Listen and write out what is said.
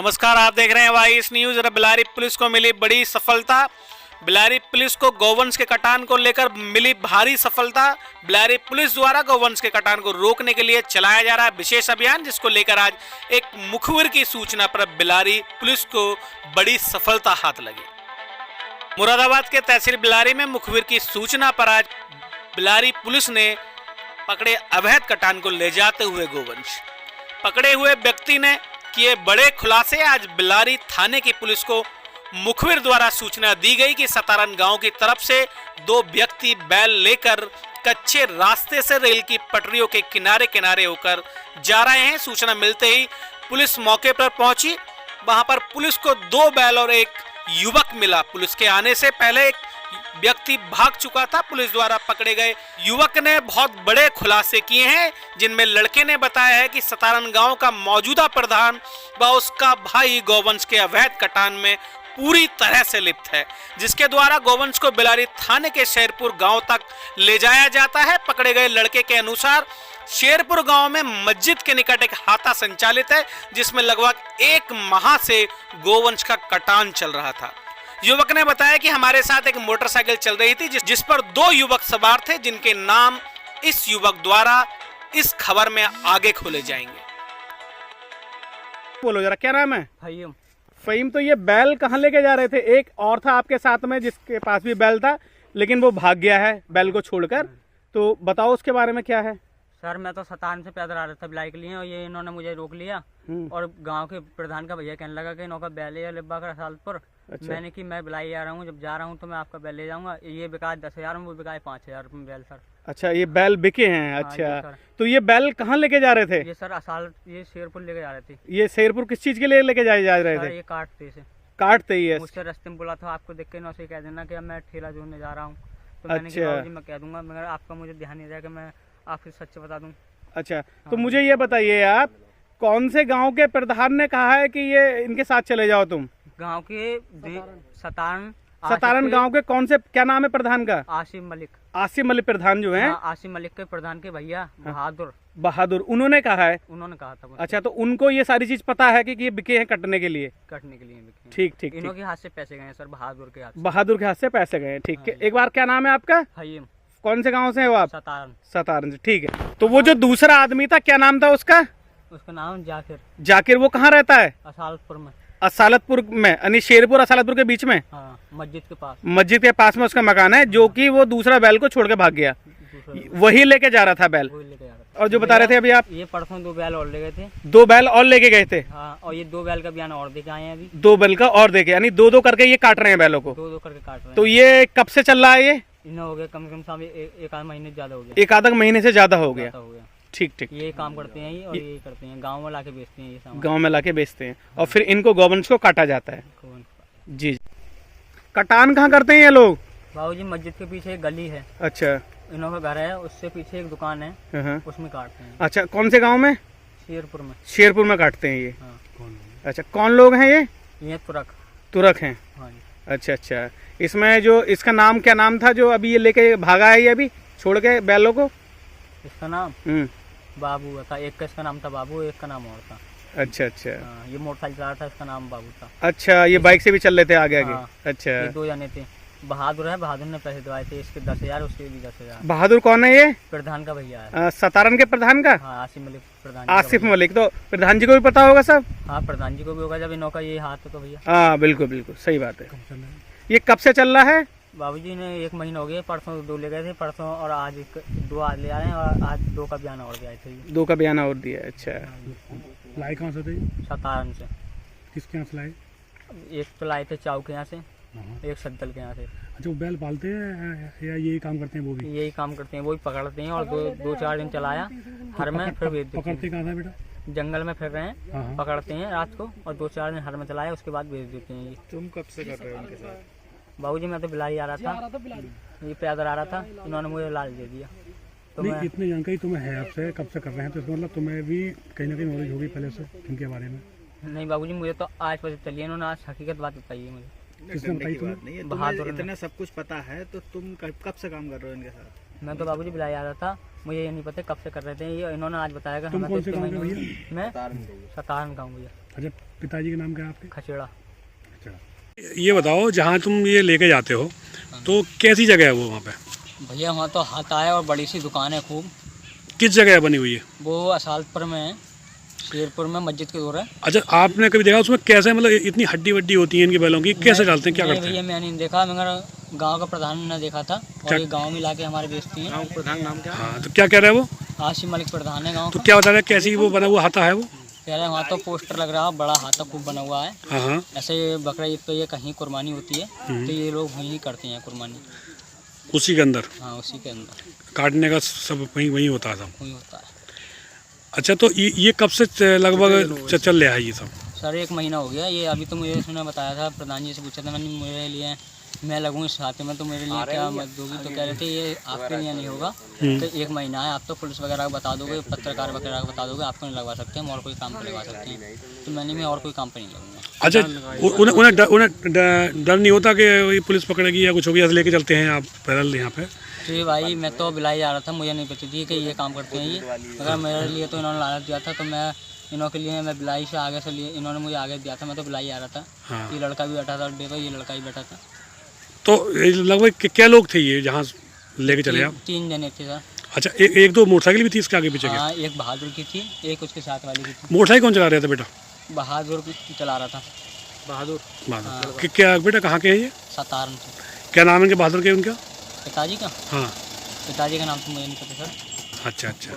नमस्कार, आप देख रहे हैं वाईएस न्यूज। बिलारी पुलिस को मिली बड़ी सफलता। बिलारी पुलिस को गौवंश के कटान को लेकर मिली भारी सफलता। बिलारी पुलिस द्वारा गौवंश के कटान को रोकने के लिए चलाया जा रहा है विशेष अभियान, जिसको लेकर आज एक मुखबिर की सूचना पर बिलारी पुलिस को बड़ी सफलता हाथ लगी। मुरादाबाद के तहसील बिलारी में मुखबिर की सूचना पर आज बिलारी पुलिस ने पकड़े अवैध कटान को ले जाते हुए गौवंश। पकड़े हुए व्यक्ति ने किए बड़े खुलासे। आज बिलारी थाने की पुलिस को मुखबिर द्वारा सूचना दी गई कि सतारन गांव की तरफ से दो व्यक्ति बैल लेकर कच्चे रास्ते से रेल की पटरियों के किनारे किनारे होकर जा रहे हैं। सूचना मिलते ही पुलिस मौके पर पहुंची। वहां पर पुलिस को दो बैल और एक युवक मिला। पुलिस के आने से पहले एक व्यक्ति भाग चुका था। पुलिस द्वारा पकड़े गए युवक ने बहुत बड़े खुलासे किए हैं, जिनमें लड़के ने बताया है कि सतारन गांव का मौजूदा प्रधान व उसका भाई गौवंश के अवैध कटान में पूरी तरह से लिप्त है, जिसके द्वारा गौवंश को बिलारी थाने के शेरपुर गांव तक ले जाया जाता है। पकड़े गए लड़के के अनुसार शेरपुर गांव में मस्जिद के निकट एक हाता संचालित है, जिसमें लगभग 1 माह से गौवंश का कटान चल रहा था। युवक ने बताया कि हमारे साथ एक मोटरसाइकिल चल रही थी जिस पर 2 युवक सवार थे, जिनके नाम इस युवक द्वारा इस खबर में आगे खोले जाएंगे। बोलो जरा, क्या नाम है? फहीम। फहीम, तो ये बैल कहाँ लेके जा रहे थे? एक और था आपके साथ में जिसके पास भी बैल था, लेकिन वो भाग गया है बैल को छोड़कर। तो बताओ उसके बारे में क्या है? सर, मैं तो सतान से पैदल आ रहा था बिलाई के लिए, और ये इन्होंने मुझे रोक लिया और गांव के प्रधान का भैया कहने लगा कि इनका बैल है लिब्बा का रसालपुर। अच्छा। मैंने कि मैं बिलाई आ रहा हूँ, जब जा रहा हूँ तो मैं आपका बैल ले जाऊंगा। ये बिकाए 10,000 में, वो बिकाए 5,000 में बैल सर। अच्छा, ये बैल बिके हैं। हाँ, अच्छा, तो ये बैल कहाँ लेके जा रहे थे? ये सर असाल ये शेरपुर लेके जा रहे थे। ये शेरपुर किस चीज के लिए लेके जा रहे सर थे? ये काटते से काटते ही है। मुझसे रास्ते में बोला था आपको देख के इनसे कह देना कि अब मैं ठेला जोड़ने जा रहा हूँ। तो मैंने अच्छा। कहा बाबूजी मैं कह दूंगा, मगर आपका मुझे ध्यान नहीं रहा कि मैं आपसे सच बता दूँ। अच्छा, तो मुझे ये बताइए, आप कौन से गांव के प्रधान ने कहा है कि ये इनके साथ चले जाओ तुम? गांव के सतारन गांव के कौन से, क्या नाम है प्रधान का? आसिफ मलिक। आसिफ मलिक प्रधान जो हैं? हाँ, आसिफ मलिक के प्रधान के भैया बहादुर, उन्होंने कहा है। उन्होंने कहा था मुझसे। अच्छा, तो उनको ये सारी चीज पता है कि ये बिके हैं कटने के लिए? कटने के लिए बिके। ठीक ठीक। इन्हों के हाथ से पैसे गए हैं सर, बहादुर के हाथ से। बहादुर के हाथ से पैसे गए। ठीक है। एक बार, क्या नाम है आपका? फहीम। कौन से गांव से है वो आप? सतारन। सतारन से। ठीक है। तो वो जो दूसरा आदमी था, क्या नाम था उसका? उसका नाम जाकिर। जाकिर, वो कहाँ रहता है? असालपुर में। असालतपुर में, यानी शेरपुर असालतपुर के बीच में? हाँ, मस्जिद के पास। मस्जिद के पास में उसका मकान है, जो कि वो दूसरा बैल को छोड़ के भाग गया। वही लेके जा रहा था बैल। वही लेके जा रहा था। और जो बता रहे थे अभी आप, ये परसों 2 बैल और ले गए थे। 2 बैल और लेके गए थे? हाँ, और ये 2 बैल का बयान और देके आए हैं अभी। 2 बैल का और देके, यानी 2-2 करके ये काट रहे हैं बैलों को? 2-2 करके काट रहे हैं। तो ये कब से चल रहा है ये? इन्हें हो गया कम से कम साहब एक आध महीने ज्यादा हो गया। एक आधा महीने से ज्यादा हो गया। ठीक ठीक। ये काम करते हैं ये, और ये करते हैं गाँव में लाके बेचते हैं ये सामान। गाँव में लाके बेचते हैं और फिर इनको गौवंश को काटा जाता है। जी। कटान कहाँ करते हैं ये लोग? बाबूजी, मस्जिद के पीछे एक गली है। अच्छा। इन्हों का घर है, उससे पीछे एक दुकान है, हाँ। उसमें काटते हैं। अच्छा, कौन से गांव में? शेरपुर में। शेरपुर में काटते हैं ये? हाँ। अच्छा, कौन लोग हैं ये? ये तुरक हैं। हाँ जी। अच्छा अच्छा। इसमें जो इसका नाम, क्या नाम था जो अभी ये लेके भागा है, ये अभी छोड़ के बैलों को? इसका नाम बाबू था। एक का इसका नाम था बाबू, एक का नाम और था। अच्छा अच्छा। ये मोटरसाइकिल चला रहा था, इसका नाम बाबू था। अच्छा, ये बाइक से भी चल रहे थे आगे आगे? हाँ। अच्छा। ये 2 जने थे। बहादुर है, बहादुर ने पैसे दिवाए थे, इसके 10,000, उसके भी 10,000। बहादुर कौन है ये? प्रधान का भैया है। सतारन के प्रधान का? हाँ, आसिफ मलिक प्रधान। आसिफ मलिक, तो प्रधान जी को भी पता होगा सब? हाँ, प्रधान जी को भी होगा, जब इनों का ये हाथ है तो भैया। हाँ, बिल्कुल बिल्कुल सही बात है। ये कब से चल रहा है? बाबूजी ने 1 महीना हो गया। परसों 2 ले गए थे, परसों और आज 2 आज ले आ रहे हैं, और आज 2 का बयान और दिया थे। 2 का बयान और दिया। अच्छा। लाई कहाँ से थे? सतारन से। किसके यहाँ से लाए? एक तो लाए थे चाव के यहाँ से, एक सद्दल के यहाँ से। अच्छा, वो बैल पालते हैं या यही काम करते हैं वो भी? यही काम करते हैं, वही पकड़ते हैं, और 2-4 दिन चलाया हर में, फिर बेच देते हैं। पकड़ते कहाँ था बेटा? जंगल में फिर रहे हैं, पकड़ते हैं रात को, और 2-4 दिन हर में चलाया, उसके बाद बेच देते हैं। ये तुम कब से कर रहे हो उनके साथ? बाबूजी, मैं तो बिलाई आ रहा था, ये पैदल आ रहा था, इन्होंने मुझे लाल दे दिया। तो नहीं, इतनी जानकारी तुम्हें है आपसे, कब से कर रहे हैं, तो इसका मतलब तुम्हें भी कहीं ना कहीं नॉलेज होगी पहले से इनके बारे में? नहीं बाबूजी, मुझे तो आज पता चली है, इन्होंने आज हकीकत बात बताई है मुझे। किसने बताई तुम्हें? बहादुर इतना सब कुछ पता है, तो तुम कब से काम कर रहे हो इनके साथ? मैं तो बाबूजी बिलाई आ रहा था, मुझे ये नहीं पता कब से कर रहे थे, ये इन्होंने आज बताया कि तुम हमें कौन तो से इसके गाँव के महीने भैया? मैं सतारन गाँव भैया, अच्छा, पिताजी का नाम क्या है आपके? खचेड़ा। अच्छा, ये बताओ जहाँ तुम ये लेके जाते हो तो कैसी जगह है वो वहाँ पे? भैया वहाँ तो हाथ आया और बड़ी सी दुकान है खूब, किस जगह बनी हुई है? वो असालपुर में है, शेरपुर में मस्जिद के दूर है। अच्छा, आपने कभी देखा उसमें कैसे, मतलब इतनी हड्डी वड्डी होती है इनकी बैलों की, कैसे डालते हैं, क्या नहीं करते हैं? भैया मैंने नहीं देखा, मगर गांव का प्रधान ने देखा था और ये गांव में लाके हमारे बेचती हैं। प्रधान नाम क्या? हाँ, तो क्या कह रहा है वो? आशिम मलिक प्रधान है गांव तो का। क्या बता रहा है, कैसी वो बना हुआ हाथा है वो? कह रहे हैं वहाँ तो पोस्टर लग रहा है, बड़ा हाथा खूब बना हुआ है। हाँ हाँ। ऐसे बकरा ईद पे ये कहीं कुर्बानी होती है तो ये लोग वहीं करते हैं कुर्बानी। उसी के अंदर हाँ उसी के अंदर काटने का सब वहीं वहीं होता है सब? वही होता है। अच्छा, तो ये कब से लगभग चल रहा है ये सब? सर 1 महीना हो गया ये, अभी तो मुझे उसने बताया था, प्रधान जी से पूछा था मैंने, मेरे लिए मैं लगूँ इस खाते में तो मेरे लिए क्या मत दोगी, तो कह रहे थे ये आपके लिए नहीं होगा, तो 1 महीना है, आप तो पुलिस वगैरह को बता दोगे, पत्रकार वगैरह को बता दोगे, आपको नहीं लगवा सकते, हम और कोई काम पर लगवा सकते हैं। तो मैंने मैं और कोई काम पर नहीं लगूंगा। अच्छा, उन्हें डर नहीं होता कि ये पुलिस पकड़ेगी या कुछ होगी, ऐसे लेके चलते हैं आप पैदल यहाँ पे? जी भाई, मैं तो बिलाई आ रहा था, मुझे नहीं पता थी कि ये काम करते हैं ये, अगर मेरे लिए तो इन्होंने लालच दिया था, तो मैं इन्हों के लिए मैं बिलाई से आगे से लिए, इन्होंने मुझे आगे दिया था, मैं तो बिलाई आ रहा था। हाँ। ये लड़का भी बैठा था अड्डे पर, ये लड़का भी बैठा था। तो लगभग क्या लोग थे ये जहाँ लेके चले आप? 3 जने थे सर। अच्छा, एक दो मोटरसाइकिल भी थी इसके आगे पीछे? हाँ, एक बहादुर की थी, एक उसके साथ वाली की थी। मोटरसाइकिल कौन चला रहा था बेटा? बहादुर चला रहा था। बहादुर। क्या बेटा, कहाँ के हैं ये? सतारन से। क्या नाम है इनके, बहादुर के उनका? पिताजी का? हाँ। पिताजी का नाम तो मुझे नहीं पता सर। अच्छा अच्छा।